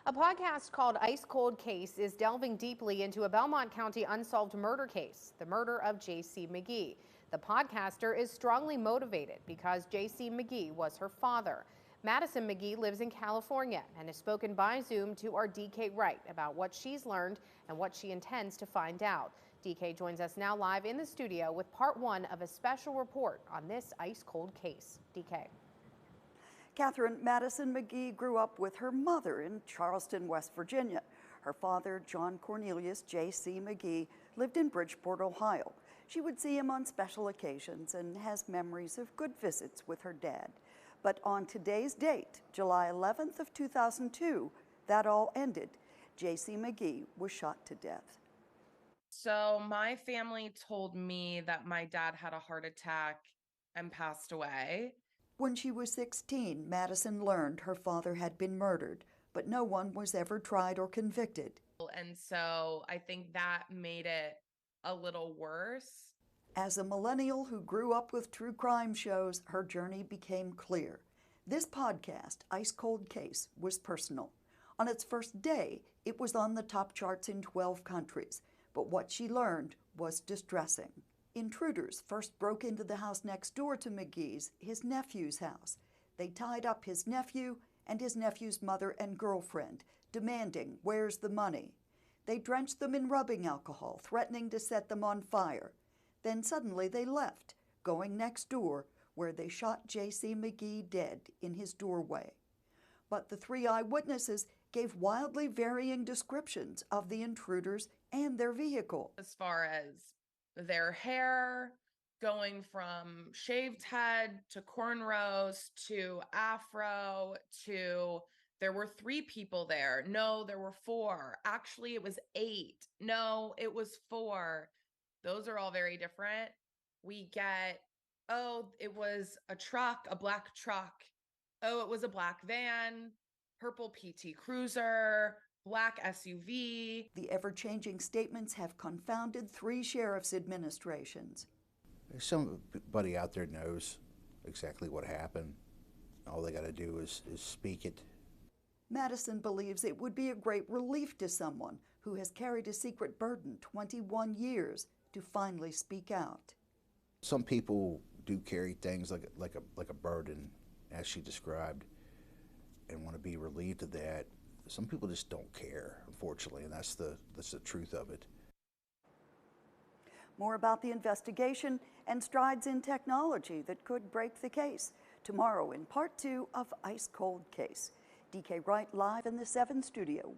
A podcast called Ice Cold Case is delving deeply into a Belmont County unsolved murder case, the murder of J.C. McGee. The podcaster is strongly motivated because J.C. McGee was her father. Madison McGee lives in California and has spoken by Zoom to our DK Wright about what she's learned and what she intends to find out. DK joins us now live in the studio with part one of a special report on this ice cold case. DK. Catherine Madison McGee grew up with her mother in Charleston, West Virginia. Her father, John Cornelius J.C. McGee, lived in Bridgeport, Ohio. She would see him on special occasions and has memories of good visits with her dad. But on today's date, July 11th of 2002, that all ended. J.C. McGee was shot to death. So my family told me that my dad had a heart attack and passed away. When she was 16, Madison learned her father had been murdered, but no one was ever tried or convicted. And so I think that made it a little worse. As a millennial who grew up with true crime shows, her journey became clear. This podcast, Ice Cold Case, was personal. On its first day, it was on the top charts in 12 countries, but what she learned was distressing. Intruders first broke into the house next door to McGee's, his nephew's house. They tied up his nephew and his nephew's mother and girlfriend, demanding, "Where's the money?" They drenched them in rubbing alcohol, threatening to set them on fire. Then suddenly they left, going next door, where they shot J.C. McGee dead in his doorway. But the three eyewitnesses gave wildly varying descriptions of the intruders and their vehicle. As far as their hair, going from shaved head to cornrows to afro to there were 3 people there. No, there were 4. Actually, it was 8. No, it was 4. Those are all very different. We get, oh, it was a truck, a black truck. Oh, it was a black van, purple PT Cruiser, black SUV. The ever-changing statements have confounded 3 sheriff's administrations. Somebody out there knows exactly what happened. All they got to do is speak it. Madison believes it would be a great relief to someone who has carried a secret burden 21 years to finally speak out. Some people do carry things like a burden, as she described, and want to be relieved of that. Some people just don't care, unfortunately, and that's the truth of it. More about the investigation and strides in technology that could break the case tomorrow in part 2 of Ice Cold Case. DK Wright live in the 7 studio.